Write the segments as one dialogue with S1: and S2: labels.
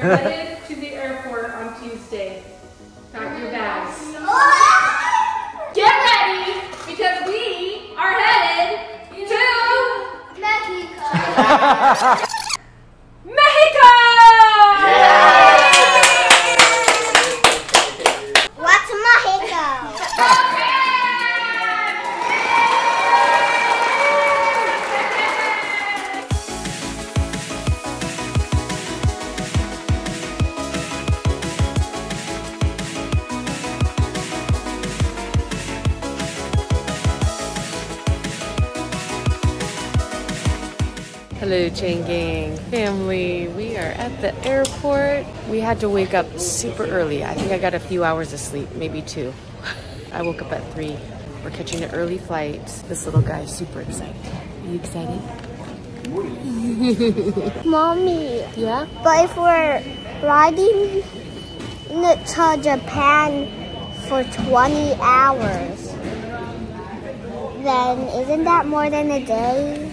S1: are headed to the airport on Tuesday. Pack your bags. Get ready, because we are headed to Mexico! Mexico!
S2: What's Mexico?
S1: Hello, ChangGang family. We are at the airport. We had to wake up super early. I think I got a few hours of sleep, maybe 2. I woke up at 3. We're catching an early flight. This little guy is super excited. Are you excited?
S2: Mommy.
S1: Yeah?
S2: But if we're riding to Japan for 20 hours, then isn't that more than a day?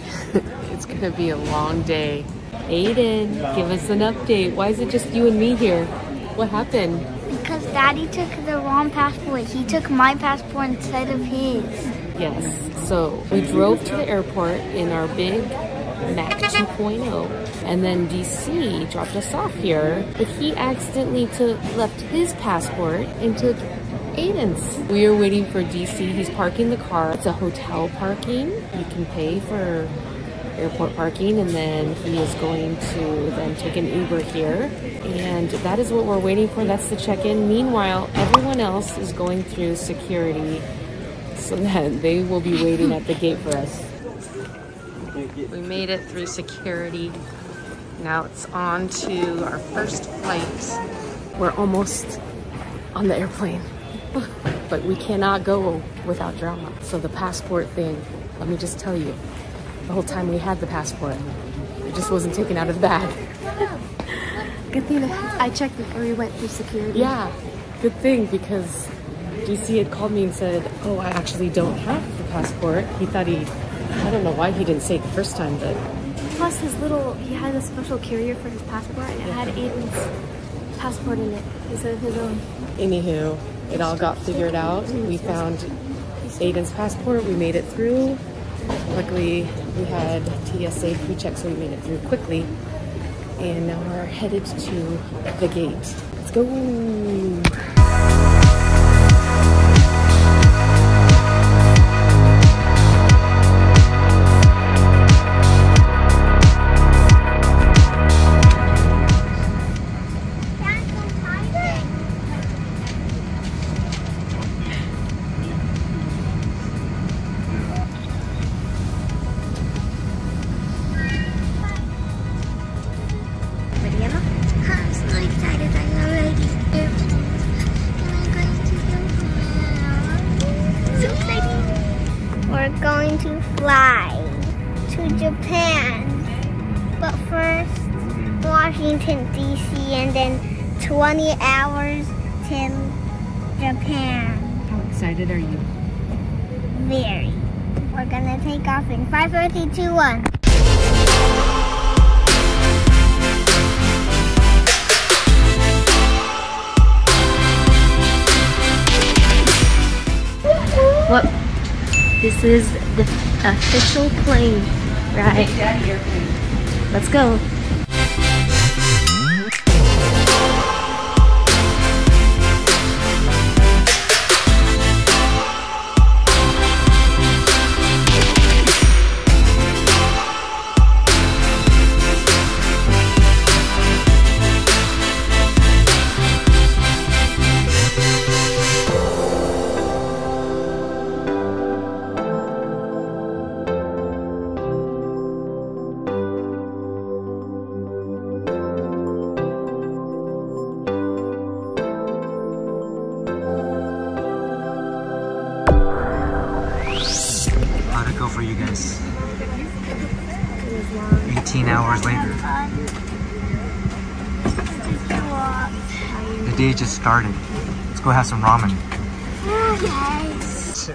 S1: It's gonna be a long day. Aiden, give us an update. Why is it just you and me here? What happened?
S2: Because Daddy took the wrong passport. He took my passport instead of his.
S1: Yes, so we drove to the airport in our big Mac 2.0, and then DC dropped us off here, but he accidentally left his passport and took Aiden's. We are waiting for DC. He's parking the car. It's a hotel parking. You can pay for airport parking, and then he is going to then take an Uber here, and that is what we're waiting for. That's the check-in. Meanwhile, everyone else is going through security so that they will be waiting at the gate for us. We made it through security. Now it's on to our first flight. We're almost on the airplane, but we cannot go without drama. So the passport thing, let me just tell you, the whole time we had the passport, it just wasn't taken out of the bag.
S2: Good thing that I checked before we went through security.
S1: Yeah, good thing, because DC had called me and said, oh, I actually don't have the passport. He thought I don't know why he didn't say it the first time, but...
S2: Plus he had a special carrier for his passport, and it had Aiden's passport in it instead of his own.
S1: Anywho, it all got figured out. We found Aiden's passport. We made it through. Luckily, we had TSA pre-check, so we made it through quickly. And now we're headed to the gate. Let's go!
S2: We're going to fly to Japan, but first Washington DC, and then 20 hours till Japan.
S1: How excited are you?
S2: Very. We're gonna take off in 5, 4, 3, 2, 1. What? This is the official plane ride. Let's go.
S3: How'd it go for you guys? 18 hours later. The day just started. Let's go have some ramen.
S2: Yes.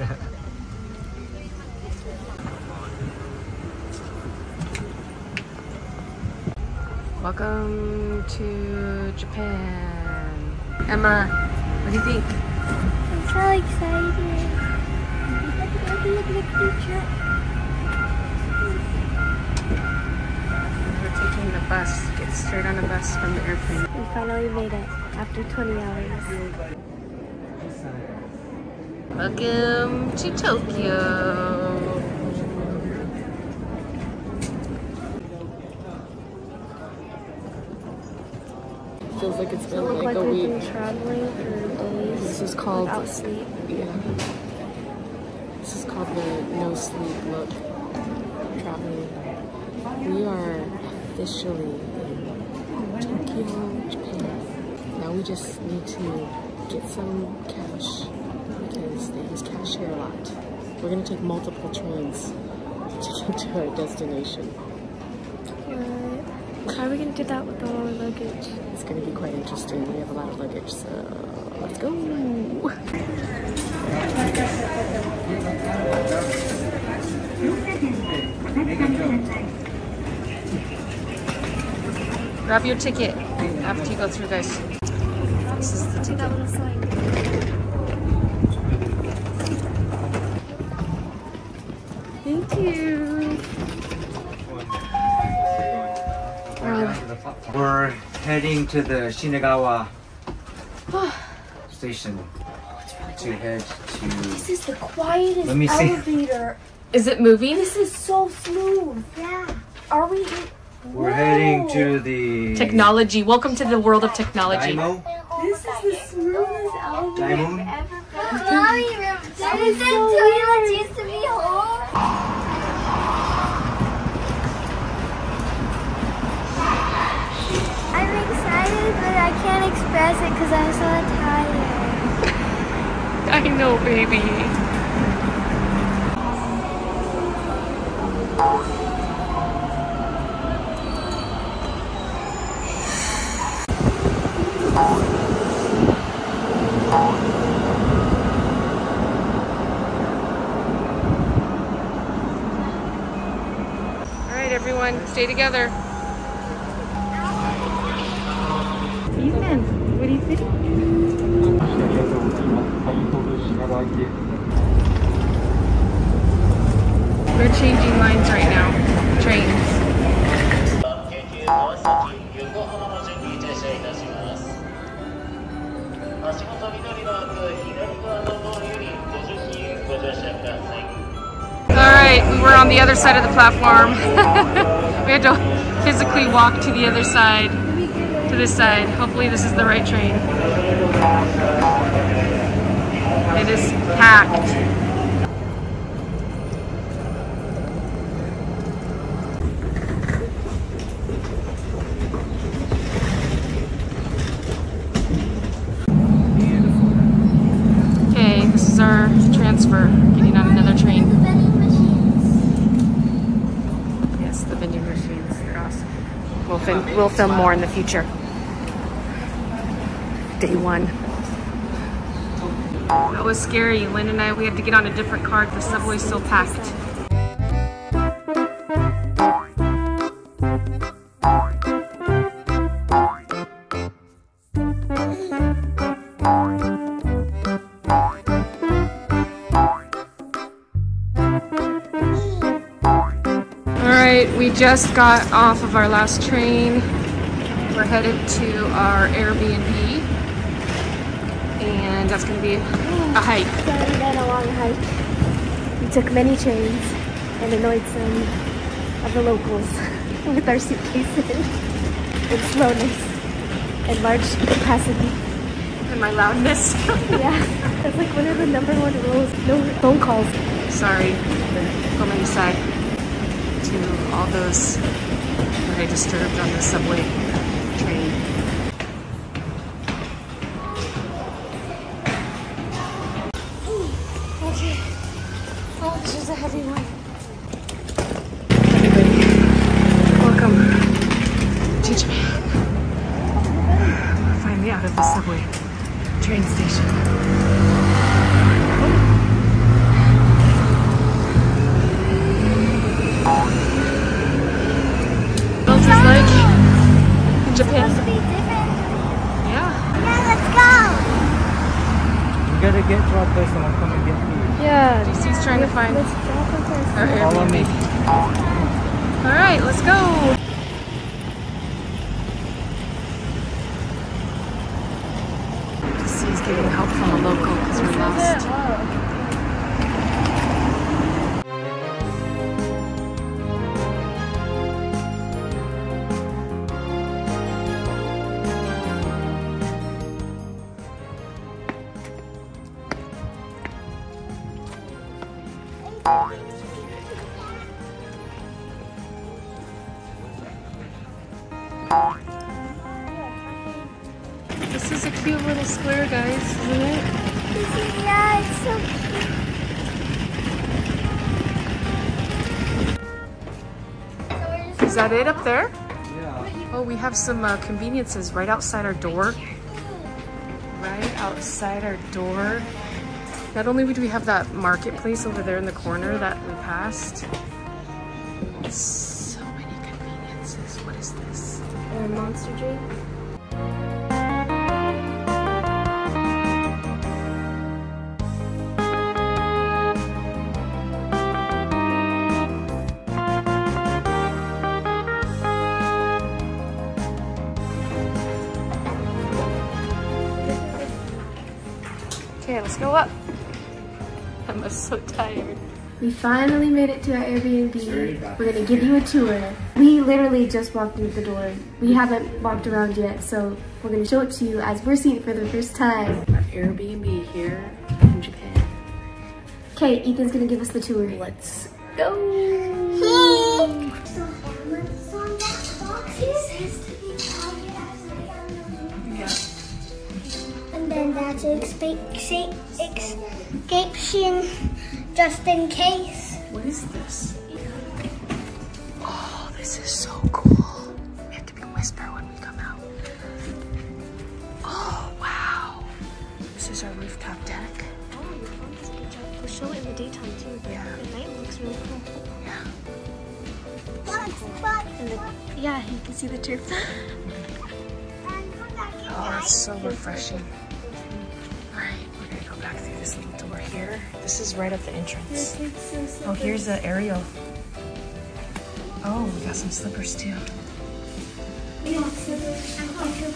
S1: Welcome to Japan. Emma, what do you think?
S2: I'm so excited. Look at the future.
S1: We're taking the bus. Get straight on a bus from the airplane.
S2: We finally made it after 20 hours.
S1: Welcome to Tokyo. Feels like it's been like a
S2: we've
S1: week.
S2: been traveling for days.
S1: This is called
S2: without sleep.
S1: Yeah. This is called the no sleep look. Traveling. We are officially in Tokyo, Japan. Now we just need to get some cash because they use cash here a lot. We're gonna take multiple trains to get to our destination.
S2: How are we gonna do that with all our luggage?
S1: It's gonna be quite interesting. We have a lot of luggage, so let's go. Grab your ticket after you go through, guys. This is the ticket. Thank you.
S3: We're heading to the Shinagawa station to head to.
S2: This is the quietest
S3: Let me see.
S2: elevator.
S1: Is it moving?
S2: This is so smooth. Yeah. Are we?
S3: We're heading to the
S1: Technology. Welcome to the world of technology.
S3: Daimo.
S2: This is the smoothest elevator
S3: Diamond?
S2: I've ever been. Mommy, that is the toilet used to be home. I'm excited, but I can't express it because I'm so tired.
S1: I know, baby. All right, everyone, stay together. Ethan, what do you think? We're changing lines right now. Trains. Alright, we were on the other side of the platform. We had to physically walk to the other side, to this side. Hopefully this is the right train. It is packed. Okay, this is our transfer, getting on another train. Yes, the vending machines, they're awesome. We'll film more in the future. Day one. That was scary. Lynn and I, we had to get on a different card. The subway's so packed. Alright, we just got off of our last train. We're headed to our Airbnb. And that's going to be a hike.
S2: Started on a long hike. We took many trains and annoyed some of the locals with our suitcases and slowness and large capacity.
S1: And my loudness.
S2: Yeah, that's like one of the #1 rules. No phone calls.
S1: Sorry, filming aside to all those that I disturbed on the subway train.
S2: Okay. Oh, this is a heavy one.
S1: Everybody, welcome to Japan. We're finally out of the subway train station. What else is like in Japan?
S2: It's supposed to be different.
S3: gotta get dropped by someone come and get me.
S2: Yeah.
S1: DC's trying to find
S2: Let's drop our
S1: our
S2: first.
S3: Follow me.
S1: Alright, let's go! DC's getting help from a local because we're lost. This is a cute little square, guys, isn't it?
S2: Yeah, it's so cute.
S1: Is that it up there?
S3: Yeah.
S1: Oh, we have some conveniences right outside our door. Right outside our door. Not only do we have that marketplace over there in the corner that we passed. So many conveniences. What is this?
S2: A monster drink.
S1: Okay, let's go up. I'm so tired.
S2: We finally made it to our Airbnb. We're gonna give you a tour. We literally just walked through the door. We haven't walked around yet, so we're gonna show it to you as we're seeing it for the first time.
S1: Our Airbnb here in Japan.
S2: Okay, Ethan's gonna give us the tour.
S1: Let's go.
S4: And then that's escape just in case.
S1: What is this? Oh, this is so cool. We have to be whisper when we come out. Oh, wow. This is our rooftop deck.
S2: Oh, your phone does a good job. We'll show it in the daytime too, but
S1: Yeah.
S2: at night it looks really cool.
S1: Yeah.
S2: And yeah, you can see the turf.
S1: Oh, that's so refreshing. Alright, we're gonna go back through this little door here. This is right at the entrance. Oh, here's the aerial. Oh, we got some slippers too.
S4: I'm going to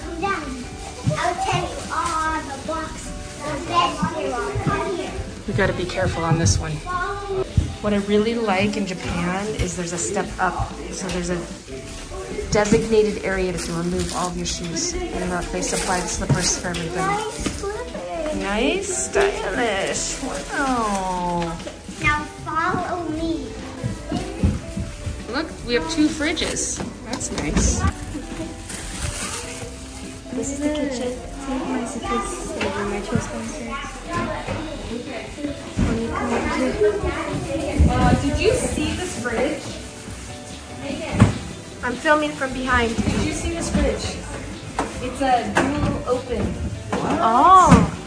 S4: come down. I'll tell you all the blocks, the beds here are. Come here.
S1: We gotta be careful on this one. What I really like in Japan is there's a step up. So there's a designated area to remove all of your shoes. And they supplied slippers for everybody. Nice, stylish. Wow.
S4: Now follow me.
S1: Look, we have 2 fridges. That's nice.
S2: This is the kitchen. See my suitcase over my choice sponsors. When you come up here.
S1: Did you see this fridge?
S2: I'm filming from behind.
S1: Did you see this fridge? It's a dual open.
S2: Oh.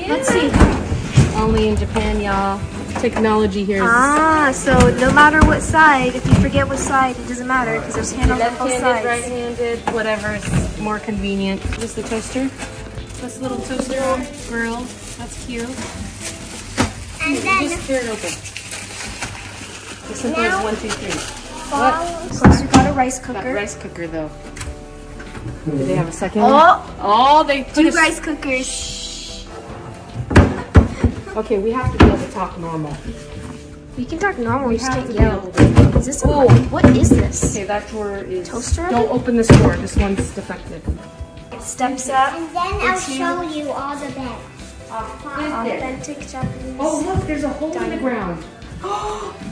S2: Let's see.
S1: Only in Japan, y'all. Technology here is
S2: Ah, so no matter what side, if you forget what side, it doesn't matter because there's handles on both
S1: left-handed,
S2: sides.
S1: right-handed, whatever. It's more convenient. This is the toaster. This little toaster grill. That's cute.
S4: And then
S1: Just tear it open. The simple is 1, 2, 3.
S4: follow.
S2: Of course, we got a rice
S1: That
S2: cooker.
S1: rice cooker though. Do they have a second?
S2: Oh,
S1: Oh, they put
S2: 2
S1: a
S2: rice cookers.
S1: Okay, we have to be able to talk normal.
S2: We can talk normal, we just
S1: have
S2: can't
S1: to be
S2: yell.
S1: able to-
S2: Is this a what is this?
S1: Okay, that drawer is.
S2: Toaster
S1: Don't
S2: oven?
S1: open this door. This one's defective.
S2: It steps up.
S4: And then I'll show you all the beds.
S2: Authentic Japanese.
S1: Oh, look, there's a hole in the ground.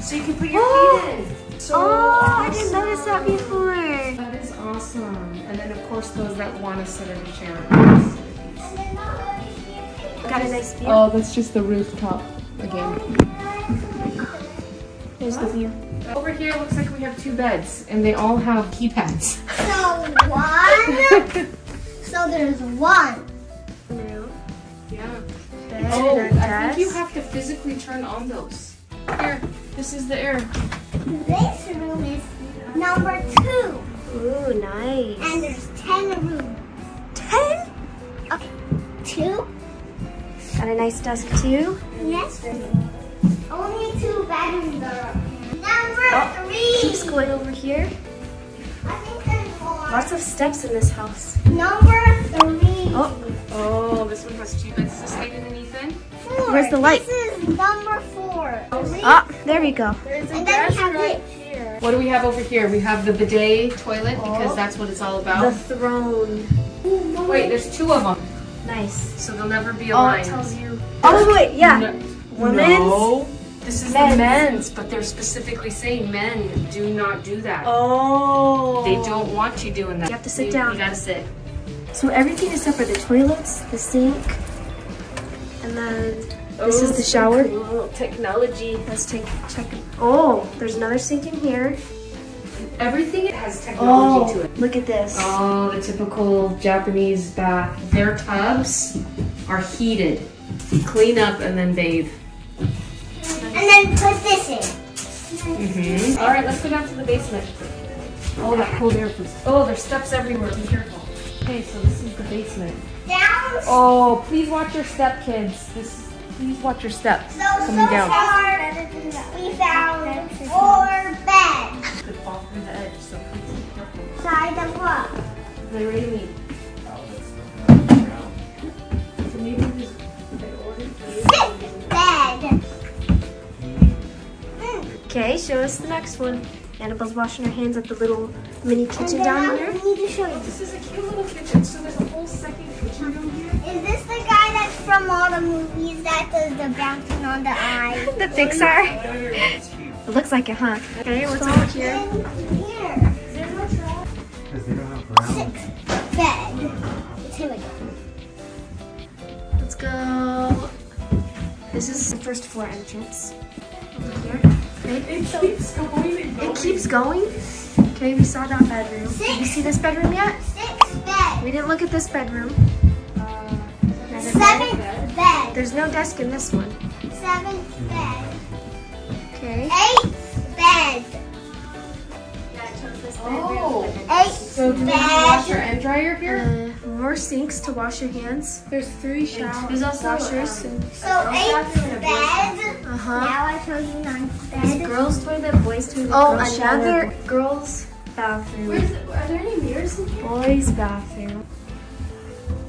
S1: So you can put your feet in. So
S2: Oh, I didn't notice that before.
S1: That is awesome. And then, of course, those that want to sit in the chair.
S2: Got a nice view.
S1: Oh, that's just the rooftop again.
S2: There's the view.
S1: Over here, looks like we have 2 beds, and they all have keypads.
S4: So one. So there's one.
S1: Yeah.
S2: Bed
S1: Oh,
S2: and a
S1: I think you
S2: desk.
S1: have to physically turn on those. Here, this is the air.
S4: This room is number 2.
S2: Ooh, nice.
S4: And there's 10 rooms.
S2: 10?
S4: 2.
S2: Got a nice desk too.
S4: Yes. Only 2 bedrooms are Number 3.
S2: Keeps going over here.
S4: I think there's more.
S2: Lots of steps in this house.
S4: Number 3.
S1: Oh, this one has 2 beds. Is this Hayden and Ethan?
S4: 4.
S2: Where's the light?
S4: This is number 4.
S2: Ah, there we go.
S4: And then we have it.
S1: What do we have over here? We have the bidet toilet because that's what it's all
S2: The
S1: about.
S2: throne.
S1: Wait, there's 2 of them,
S2: Nice.
S1: so they'll never be
S2: Oh,
S1: aligned.
S2: it tells you. Oh, wait, yeah. Women's?
S1: No. This is
S2: Men's.
S1: the men's, but they're specifically saying men do not do that.
S2: Oh.
S1: They don't want you doing that.
S2: You have to sit down.
S1: You gotta sit.
S2: So everything except for the toilets, the sink, and then this is the shower.
S1: Cool. Technology.
S2: Let's check it. Oh, there's another sink in here.
S1: Everything has technology to it.
S2: Look at this.
S1: Oh, the typical Japanese bath. Their tubs are heated. Clean up and then bathe.
S4: And then put this in.
S1: All right, let's go down to the basement. Oh, that cold air. Oh, there's steps everywhere. Be careful. Okay, so this is the basement.
S4: Down.
S1: Oh, please watch your step, kids. Please watch your steps
S4: So
S1: coming down.
S4: far, we found 4 beds.
S1: Could fall through the edge, so please be careful.
S4: Side of what?
S1: They ready to meet. So maybe just
S4: Bed.
S2: Okay, show us the next one. Annabelle's washing her hands at the little mini kitchen down there.
S4: I need to show you.
S1: This is a cute little kitchen. So there's a whole second kitchen room here.
S4: Is this the guy that's from all the movies that does the bouncing on the eye?
S2: The Pixar. It looks like it, huh? Okay, what's over here?
S4: Here.
S3: Because they don't have ground.
S4: 6 bed. Here we go.
S2: Let's go. This is the first floor entrance. Over here. Okay.
S1: It keeps going and going.
S2: It keeps going. Okay, we saw that bedroom. Did you see this bedroom yet?
S4: 6 bed.
S2: We didn't look at this bedroom.
S4: 7 bed.
S2: There's no desk in this one.
S4: 7 bed.
S2: Okay.
S4: 8 bed.
S1: Oh.
S4: 8
S1: So do we have a washer
S4: bed.
S1: and dryer here?
S2: More sinks to wash your hands.
S1: There's 3 showers.
S2: There's also washers.
S4: So 8 bed.
S2: Uh-huh.
S4: Now I show you 9
S2: There's
S4: bed.
S2: girls' toilet, boys' toilet. Oh, girls' another shower. Girls' bathroom.
S4: Are there any mirrors in here?
S2: Boys' bathroom.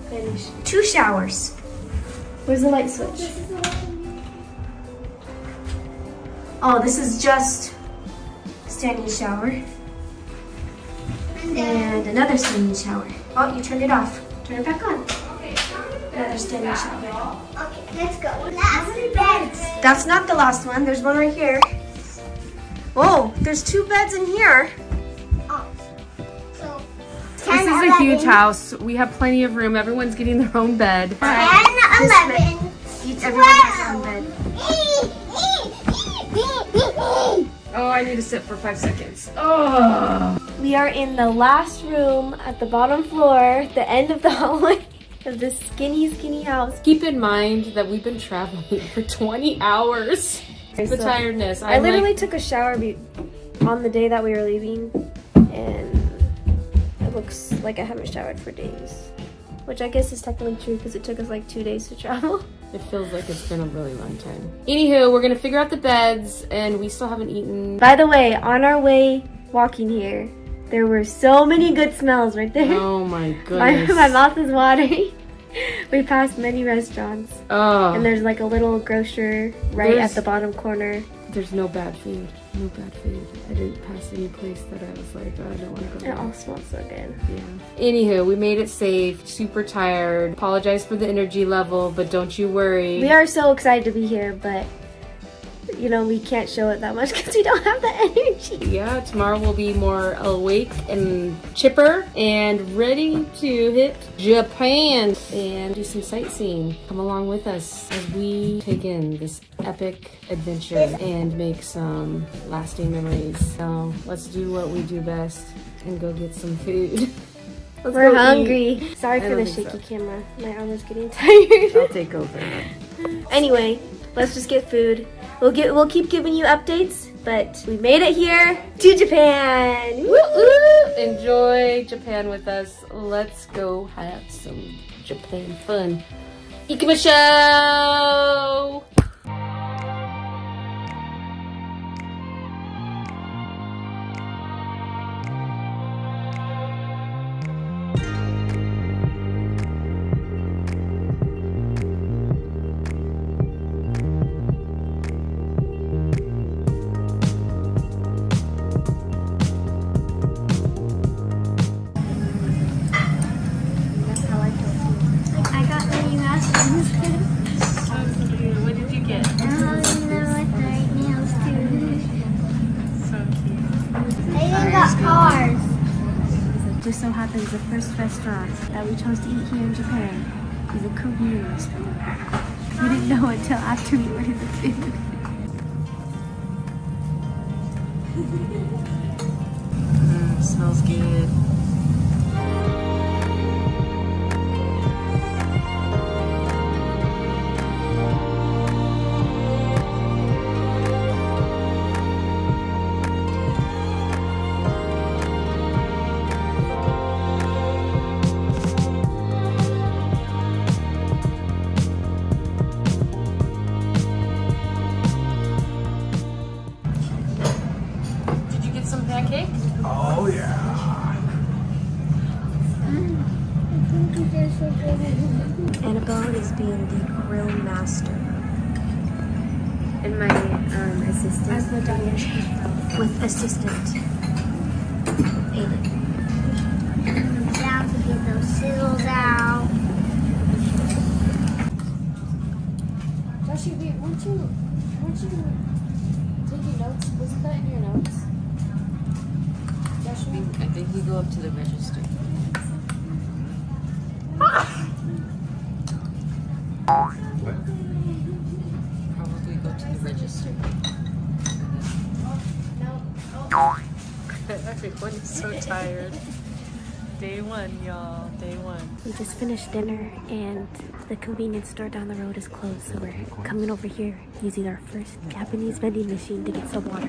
S2: Finish. 2 showers. Where's the light switch? Oh, this is just standing shower. And another standing shower. Oh, you turned it off. Turn it back on. Another standing shower.
S4: Okay, let's go. Last beds.
S2: That's not the last one. There's one right here. Oh, there's 2 beds in here.
S4: Oh. So
S1: This is a huge house. We have plenty of room. Everyone's getting their own bed.
S4: 10, 11.
S2: Everyone has their own bed.
S1: Oh, I need to sit for 5 seconds. Oh.
S2: We are in the last room at the bottom floor, the end of the hallway of this skinny house.
S1: Keep in mind that we've been traveling for 20 hours. The tiredness.
S2: I literally took a shower on the day that we were leaving, and it looks like I haven't showered for days. Which I guess is technically true because it took us like 2 days to travel.
S1: It feels like it's been a really long time. Anywho, we're gonna figure out the beds, and we still haven't eaten.
S2: By the way, on our way walking here, there were so many good smells right there.
S1: Oh my goodness.
S2: My mouth is watering. We passed many restaurants.
S1: Oh.
S2: And there's like a little grocer right at the bottom corner.
S1: There's no bad food. No bad food. I didn't pass any place that I was like, oh, I don't want to go
S2: It
S1: there.
S2: all smells so good.
S1: Yeah. Anywho, we made it safe. Super tired. Apologize for the energy level, but don't you worry.
S2: We are so excited to be here, but you know, we can't show it that much because we don't have the energy.
S1: Yeah, tomorrow we'll be more awake and chipper and ready to hit Japan and do some sightseeing. Come along with us as we take in this epic adventure and make some lasting memories. So let's do what we do best and go get some food.
S2: We're hungry. Sorry for the shaky camera. My arm is getting tired.
S1: I'll take over.
S2: Anyway, let's just get food. We'll keep giving you updates But we made it here to Japan.
S1: Woo-woo! Enjoy Japan with us. Let's go have some Japan fun. Ikimashou! What did you get?
S4: I even got cars.
S2: It just so happens the first restaurant that we chose to eat here in Japan is a Korean restaurant. We didn't know until after we ordered the food.
S1: Smells good. Some pancake?
S3: Oh yeah.
S2: Annabelle is being the grill master. And my assistant. As the dietitian. With assistant. Aiden.
S4: Down to get those sizzles out.
S1: Joshua, wait, weren't you taking notes? Wasn't that in your notes? Joshua? I think you go up to the register.
S3: What?
S1: Probably go to the register. Everyone is so tired. Day one, y'all. Day one.
S2: We just finished dinner and the convenience store down the road is closed, so we're coming over here using our first Japanese vending machine to get some water.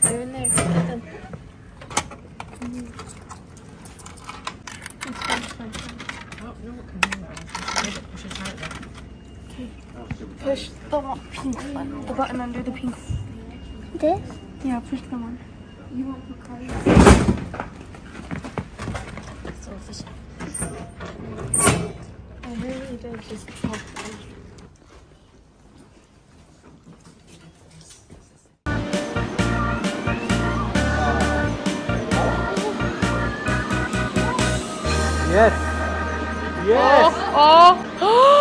S1: They're in there. Get them. Oh, no. We should try it though.
S2: Push the pink button, the button under the pink.
S4: This?
S2: Yeah, push the one. You want the card?
S1: So efficient.
S2: I really did just help them.
S3: Yes. Yes.
S1: Oh.